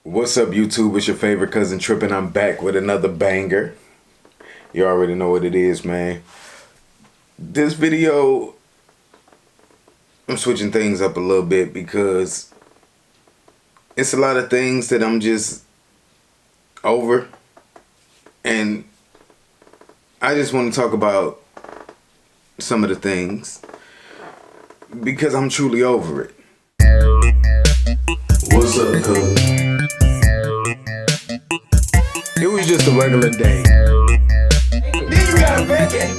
What's up, YouTube? It's your favorite cousin Tripp, and I'm back with another banger. You already know what it is, man. This video, I'm switching things up a little bit because it's a lot of things that I'm just over, and I just want to talk about some of the things because I'm truly over it. What's up, cousin? It was just a regular day. Then you got a vacate.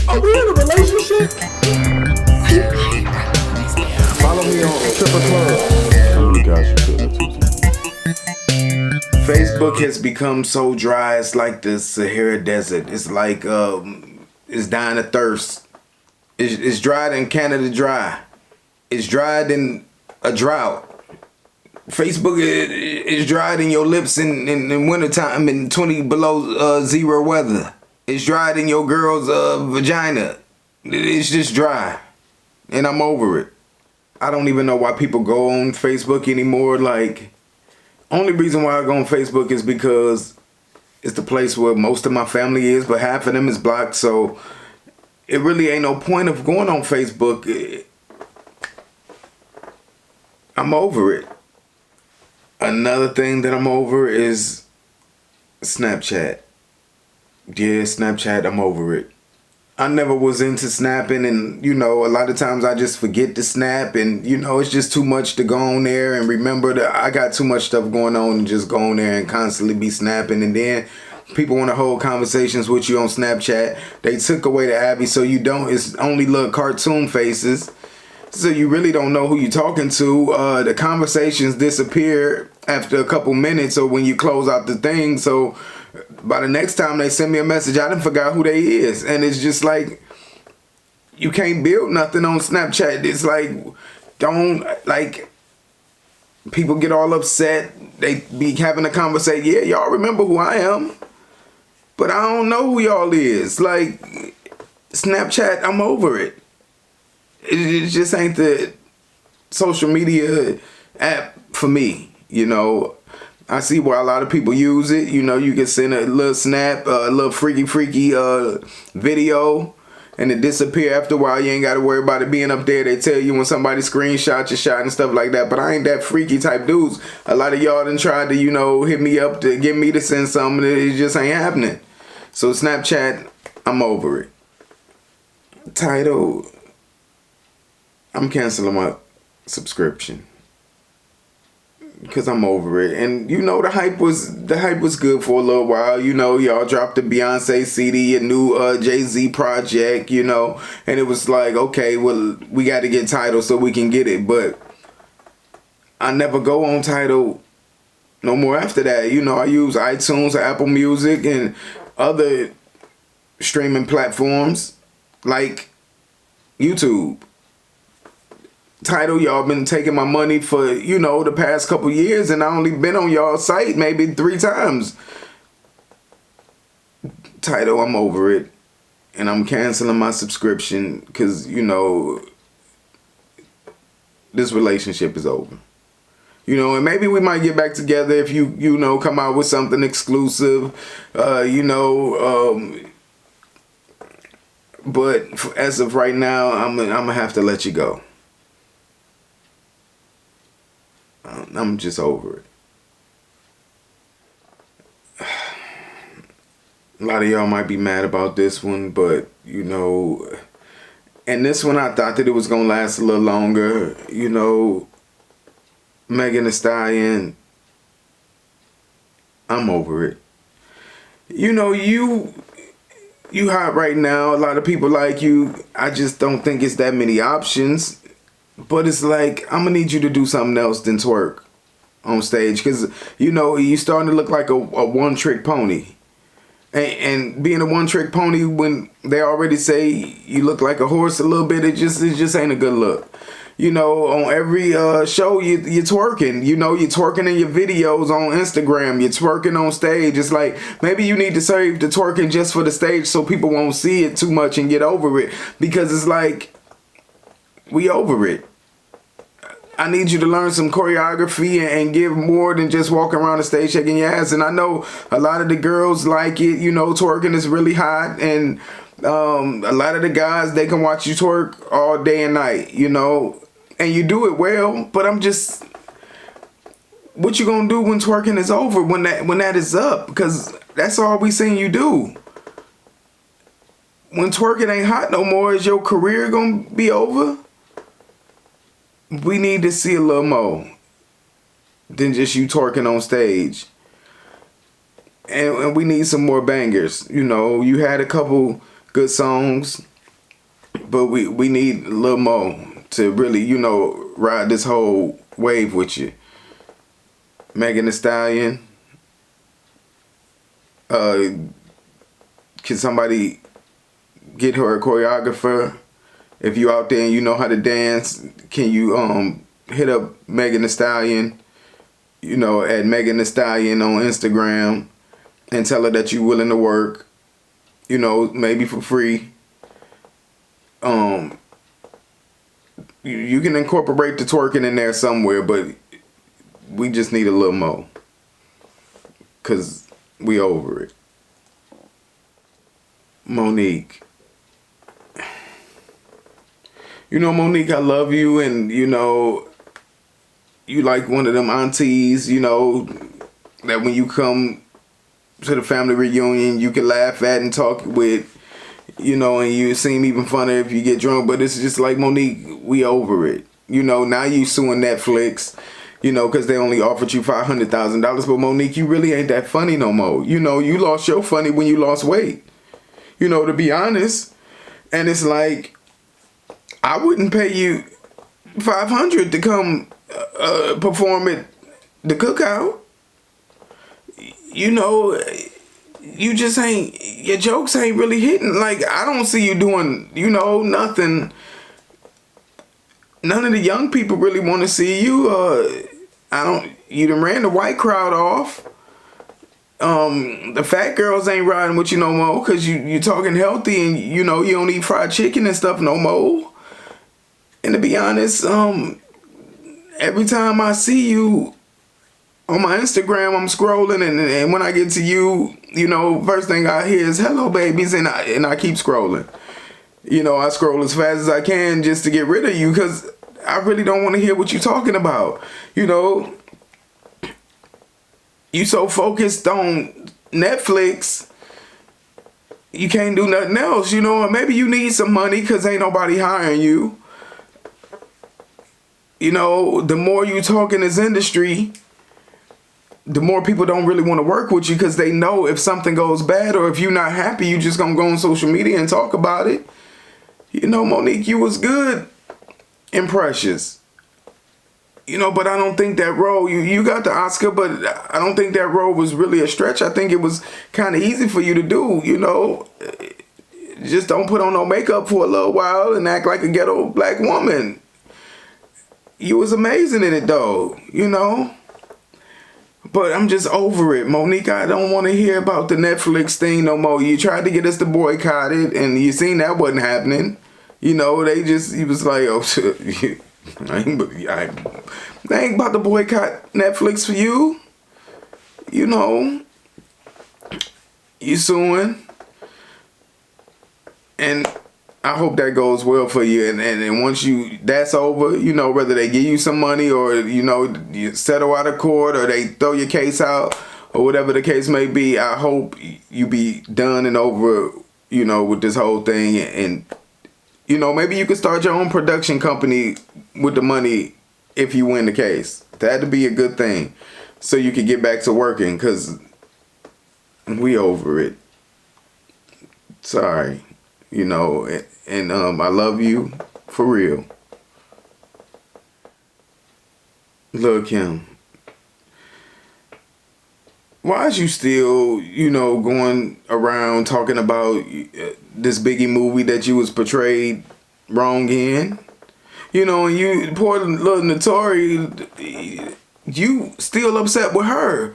Are we in a relationship? Follow me on Triple Club. Facebook has become so dry. It's like the Sahara Desert. It's like it's dying of thirst. It's dried in Canada dry. It's dried in a drought. Facebook is dried in your lips in wintertime in 20 below zero weather. It's dried in your girl's vagina. It's just dry. And I'm over it. I don't even know why people go on Facebook anymore. Like, only reason why I go on Facebook is because it's the place where most of my family is, but half of them is blocked, so it really ain't no point of going on Facebook. I'm over it. Another thing that I'm over is Snapchat. Yeah, Snapchat, I'm over it. I never was into snapping, and a lot of times I just forget to snap, and it's just too much to go on there and remember that I got too much stuff going on and just go on there and constantly be snapping. And then people want to hold conversations with you on Snapchat. They took away the Abby, so it's only little cartoon faces. So you really don't know who you're talking to. The conversations disappear after a couple minutes or when you close out the thing. So by the next time they send me a message, I done forgot who they is. And it's just like, you can't build nothing on Snapchat. It's like, people get all upset. They be having a conversation. Yeah, y'all remember who I am. But I don't know who y'all is. Like, Snapchat, I'm over it. It just ain't the social media app for me, I see why a lot of people use it. You can send a little snap, a little freaky video, and it disappear after a while. You ain't got to worry about it being up there. They tell you when somebody screenshot your shot and stuff like that. But I ain't that freaky type dudes. A lot of y'all done tried to, hit me up to get me to send something. It just ain't happening. So Snapchat, I'm over it. Tidal, I'm canceling my subscription because I'm over it. And the hype was good for a little while. Y'all dropped the Beyonce CD, a new Jay-Z project, and it was like, okay, well, we got to get Tidal so we can get it. But I never go on Tidal no more after that. I use iTunes, Apple Music, and other streaming platforms like YouTube. Tidal, y'all been taking my money for, the past couple years, and I only been on y'all site maybe 3 times. Tidal, I'm over it. And I'm canceling my subscription because, this relationship is over. And maybe we might get back together if you come out with something exclusive, but as of right now, I'm gonna have to let you go. I'm just over it. A lot of y'all might be mad about this one, but and this one I thought that it was gonna last a little longer. Megan Thee Stallion, I'm over it. You hot right now. A lot of people like you. I just don't think it's that many options. But it's like, I'm gonna need you to do something else than twerk on stage, because you starting to look like a one-trick pony. And being a one-trick pony, when they already say you look like a horse a little bit, it just ain't a good look. On every show you're twerking. You're twerking in your videos on Instagram. You're twerking on stage. It's like, maybe you need to save the twerking just for the stage so people won't see it too much and get over it. Because it's like, We over it. I need you to learn some choreography and give more than just walking around the stage shaking your ass. And I know a lot of the girls like it, you know, twerking is really hot. And a lot of the guys, they can watch you twerk all day and night, you know, and you do it well. But I'm just, what you gonna do when twerking is over, when that is up? Because that's all we seen you do. When twerking ain't hot no more, is your career gonna be over? We need to see a little more than just you twerking on stage. And we need some more bangers. You know, you had a couple good songs, but we need a little more to really, you know, ride this whole wave with you. Megan Thee Stallion. Can somebody get her a choreographer? If you out there and you know how to dance, can you hit up Megan Thee Stallion, you know, at Megan Thee Stallion on Instagram, and tell her that you're willing to work, you know, maybe for free. You can incorporate the twerking in there somewhere, but we just need a little more, because we over it. Monique. You know, Monique, I love you, and, you know, you like one of them aunties, you know, that when you come to the family reunion, you can laugh at and talk with, you know, and you seem even funnier if you get drunk. But it's just like, Monique, we over it. You know, now you suing Netflix, you know, because they only offered you $500,000. But Monique, you really ain't that funny no more. You know, you lost your funny when you lost weight, you know, to be honest. And it's like, I wouldn't pay you $500 to come perform at the cookout. You know, you just ain't, your jokes ain't really hitting. Like, I don't see you doing, you know, nothing. None of the young people really want to see you. You done ran the white crowd off. The fat girls ain't riding with you no more because you talking healthy, and, you know, you don't eat fried chicken and stuff no more. And to be honest, every time I see you on my Instagram, I'm scrolling, and when I get to you, you know, first thing I hear is "hello, babies," and I keep scrolling. You know, I scroll as fast as I can just to get rid of you, because I really don't want to hear what you're talking about. You know, you so focused on Netflix, you can't do nothing else. You know, or maybe you need some money because ain't nobody hiring you. You know, the more you talk in this industry, the more people don't really want to work with you, because they know if something goes bad or if you're not happy, you just gonna go on social media and talk about it. You know, Monique, you was good and Precious. You know, but I don't think that role, you got the Oscar, but I don't think that role was really a stretch. I think it was kind of easy for you to do, you know. Just don't put on no makeup for a little while and act like a ghetto black woman. You was amazing in it though, you know. But I'm just over it, Monique. I don't want to hear about the Netflix thing no more. You tried to get us to boycott it, and you seen that wasn't happening. You know, he was like, oh, shit. I ain't about to boycott Netflix for you. You know, you suing. And I hope that goes well for you. And once that's over, you know, whether they give you some money or, you know, you settle out of court or they throw your case out or whatever the case may be, I hope you be done and over, you know, with this whole thing. And, you know, maybe you could start your own production company with the money if you win the case. That'd be a good thing. So you could get back to working, because we over it. Sorry. You know, and I love you for real. Lil' Kim, why is you still, you know, going around talking about this Biggie movie that you was portrayed wrong in? You know, and you, poor little Notori, you still upset with her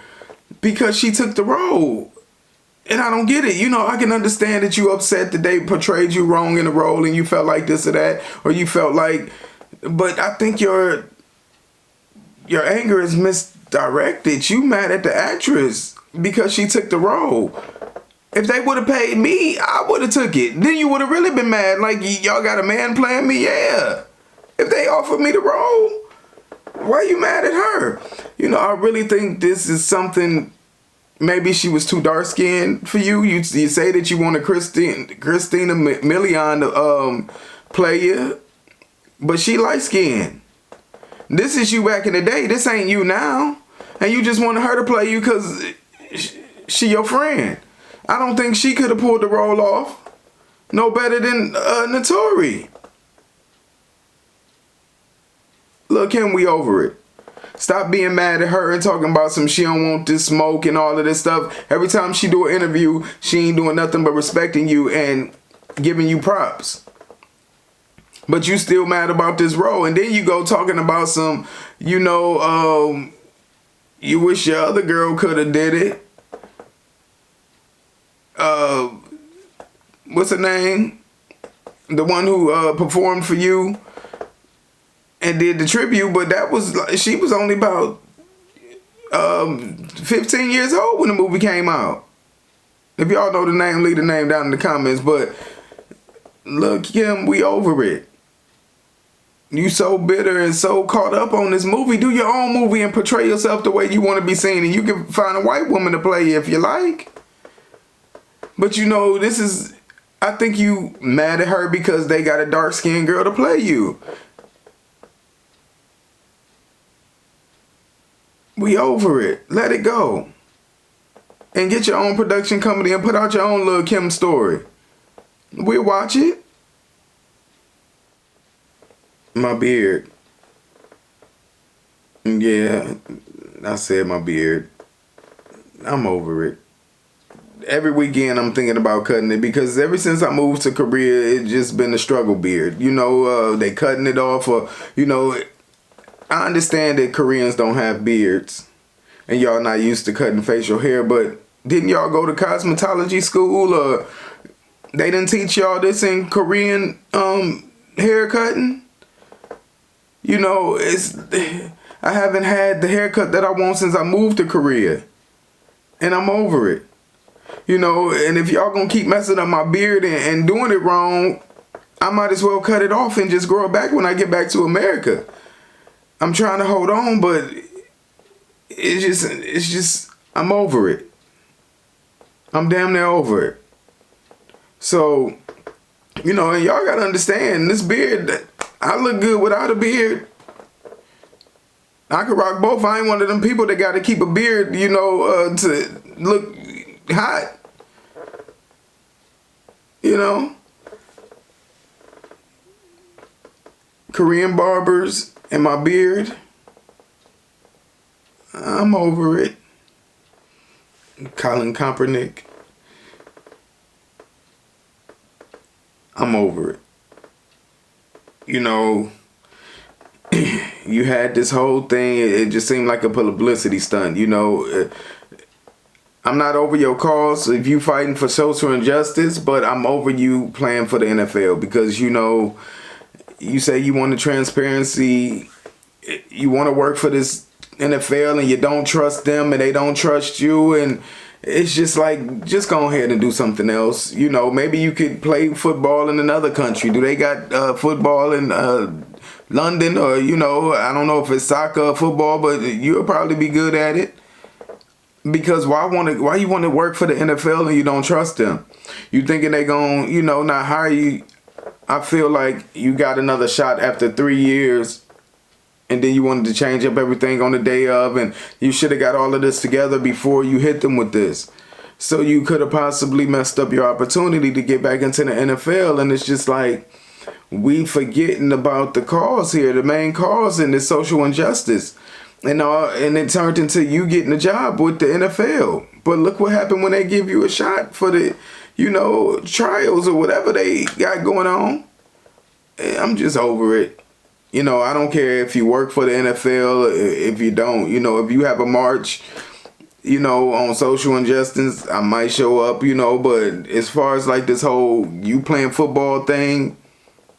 because she took the role. And I don't get it. You know, I can understand that you upset that they portrayed you wrong in the role and you felt like this or that, or you felt like, but I think your anger is misdirected. You mad at the actress because she took the role. If they would have paid me, I would have took it. Then you would have really been mad. Like, y'all got a man playing me? Yeah. If they offered me the role, why are you mad at her? You know, I really think this is something, maybe she was too dark-skinned for you. You say that you want a Christina Milian to play you, but she light-skinned. This is you back in the day. This ain't you now. And you just wanted her to play you because she your friend. I don't think she could have pulled the role off no better than Notori. Look, Kim, we over it. Stop being mad at her and talking about some she don't want this smoke and all of this stuff. Every time she do an interview, she ain't doing nothing but respecting you and giving you props. But you still mad about this role. And then you go talking about some, you know, you wish your other girl could have did it. What's her name? The one who performed for you and did the tribute, but that was, she was only about 15 years old when the movie came out. If y'all know the name, leave the name down in the comments. But look, Kim, we over it. You so bitter and so caught up on this movie. Do your own movie and portray yourself the way you want to be seen. And you can find a white woman to play you if you like. But you know, this is, I think you mad at her because they got a dark-skinned girl to play you. We over it. Let it go. And get your own production company and put out your own little Kim story. We'll watch it. My beard. Yeah, I said my beard. I'm over it. Every weekend I'm thinking about cutting it because ever since I moved to Korea, it's just been a struggle beard. You know, they cutting it off, or, you know, I understand that Koreans don't have beards and y'all not used to cutting facial hair, but didn't y'all go to cosmetology school, or they didn't teach y'all this in Korean hair cutting? You know, I haven't had the haircut that I want since I moved to Korea, and I'm over it. You know, and if y'all gonna keep messing up my beard and doing it wrong, I might as well cut it off and just grow it back when I get back to America. I'm trying to hold on, but it's just, I'm over it. I'm damn near over it. So, you know, and y'all gotta understand, this beard, I look good without a beard. I could rock both. I ain't one of them people that gotta keep a beard, you know, to look hot. You know? Korean barbers and my beard. I'm over it. Colin Kaepernick. I'm over it. You know, you had this whole thing, it just seemed like a publicity stunt, you know. I'm not over your cause if you fighting for social injustice, but I'm over you playing for the NFL because, you know, you say you want the transparency, you want to work for this NFL and you don't trust them and they don't trust you, and it's just like, just go ahead and do something else. You know, maybe you could play football in another country. Do they got football in London, or, you know, I don't know if it's soccer or football, but you'll probably be good at it. Because why you want to work for the NFL and you don't trust them? You thinking they gonna, you know, not hire you? I feel like you got another shot after 3 years, and then you wanted to change up everything on the day of, and you should have got all of this together before you hit them with this. So you could have possibly messed up your opportunity to get back into the NFL, and it's just like, we forgetting about the cause here, the main cause in this social injustice. And it turned into you getting a job with the NFL. But look what happened when they give you a shot for the, you know, trials or whatever they got going on. I'm just over it. You know, I don't care if you work for the NFL, if you don't. You know, if you have a march on social injustice, I might show up, but as far as like this whole you playing football thing,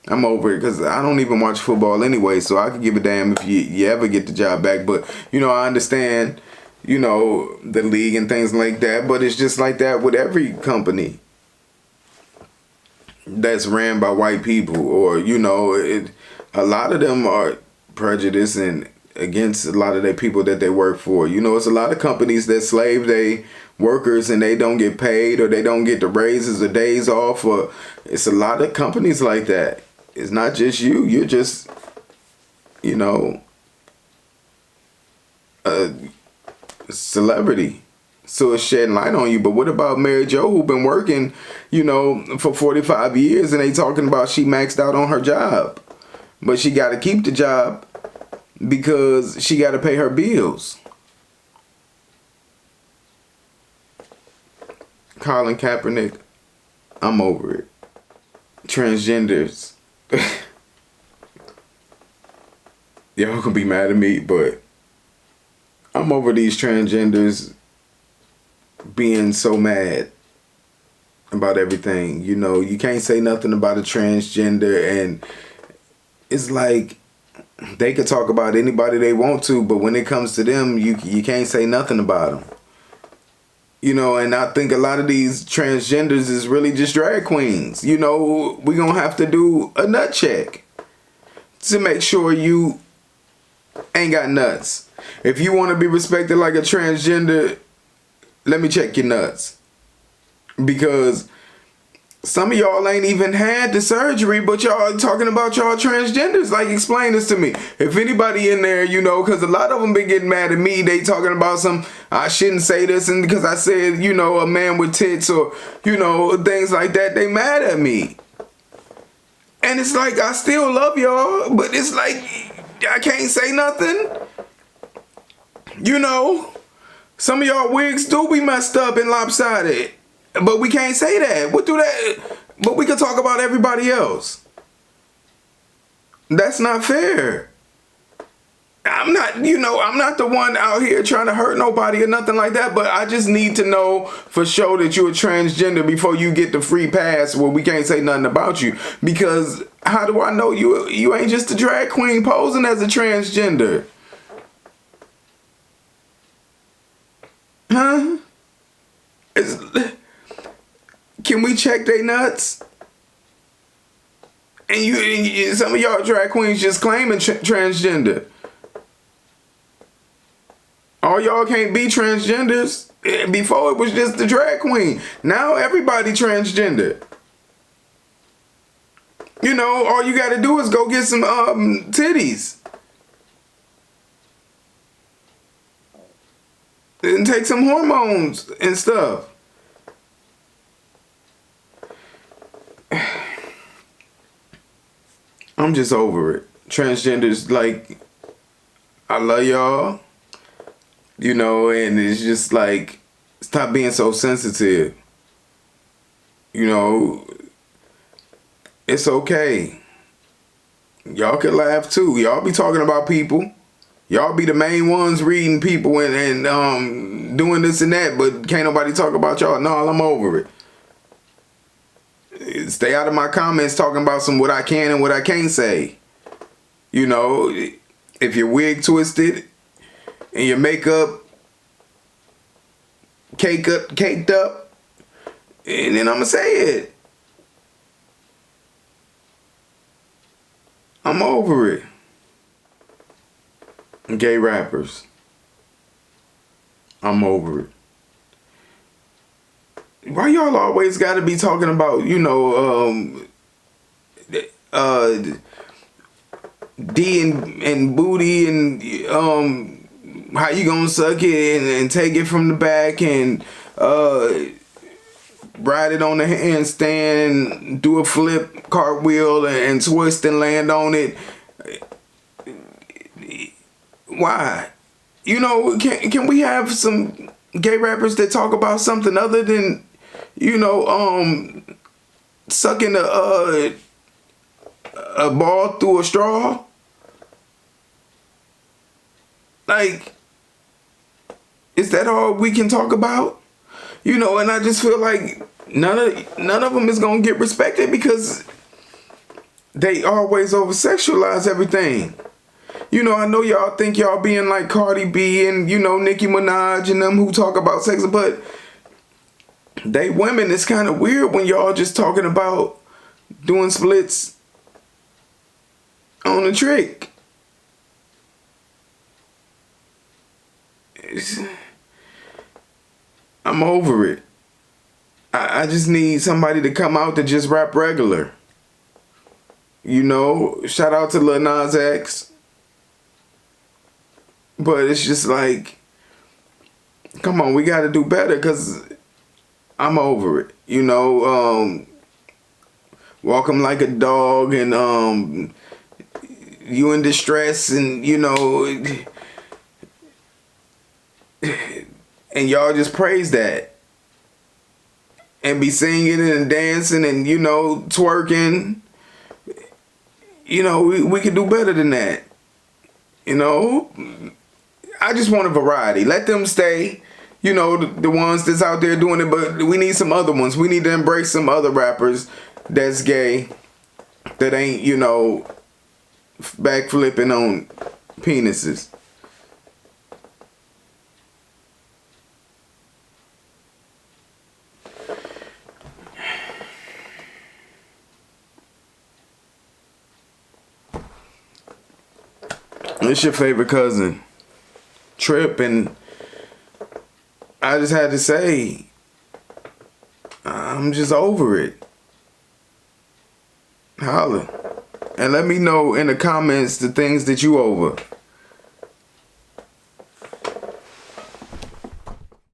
I'm over it because I don't even watch football anyway, so I could give a damn if you ever get the job back. But, I understand, the league and things like that, but it's just like that with every company that's ran by white people, or, a lot of them are prejudiced and against a lot of their people that they work for. It's a lot of companies that slave their workers and they don't get paid, or they don't get the raises or days off, or it's a lot of companies like that. It's not just you. You're just, a celebrity. So it's shedding light on you. But what about Mary Jo, who been working, for 45 years, and they talking about she maxed out on her job, but she got to keep the job because she got to pay her bills. Colin Kaepernick, I'm over it. Transgenders. Y'all can be mad at me, but I'm over these transgenders being so mad about everything. You can't say nothing about a transgender, and it's like they could talk about anybody they want to, but when it comes to them, you can't say nothing about them. And I think a lot of these transgenders is really just drag queens. We're going to have to do a nut check to make sure you ain't got nuts. If you want to be respected like a transgender, let me check your nuts. Because some of y'all ain't even had the surgery, but y'all talking about y'all transgenders. Like, explain this to me. If anybody in there, because a lot of them been getting mad at me. They talking about I shouldn't say this, and because I said, a man with tits, or, things like that, they mad at me. And it's like, I still love y'all, but it's like, I can't say nothing. Some of y'all wigs do be messed up and lopsided. But we can't say that. What do that? But we can talk about everybody else. That's not fair. I'm not the one out here trying to hurt nobody or nothing like that, but I just need to know for sure that you're a transgender before you get the free pass where we can't say nothing about you. Because how do I know you ain't just a drag queen posing as a transgender? Huh? Can we check they nuts? And some of y'all drag queens just claiming transgender. All y'all can't be transgenders. Before it was just the drag queen. Now everybody transgender. All you gotta do is go get some titties. And take some hormones and stuff. I'm just over it. Transgenders, like, I love y'all, and it's just like, stop being so sensitive. It's okay. Y'all can laugh too. Y'all be talking about people. Y'all be the main ones reading people and doing this and that, but can't nobody talk about y'all. No, I'm over it. Stay out of my comments talking about what I can and what I can't say. If your wig twisted and your makeup caked up, and then I'm gonna say it. I'm over it. Gay rappers. I'm over it. Why y'all always gotta be talking about, D and booty and how you gonna suck it and take it from the back and ride it on the handstand, do a flip cartwheel and twist and land on it? Why? Can we have some gay rappers that talk about something other than sucking a ball through a straw? Like, Is that all we can talk about? You know, and I just feel like none of them is gonna get respected because they always over sexualize everything. You know, I know y'all think y'all being like Cardi B and, you know, Nicki Minaj and them who talk about sex, but they women, it's kind of weird when y'all just talking about doing splits on a trick. I'm over it. I just need somebody to come out to just rap regular. You know, shout out to Lil Nas X. But it's just like, come on, we got to do better because I'm over it. You know, walk 'em like a dog and you in distress and, you know, and y'all just praise that. And be singing and dancing and, you know, twerking. You know, we could do better than that. You know, I just want a variety. Let them stay, you know, the ones that's out there doing it, but we need some other ones. We need to embrace some other rappers that's gay, that ain't, you know, backflipping on penises. It's your favorite cousin, Tripp, and I just had to say, I'm just over it. Holla. And let me know in the comments the things that you over.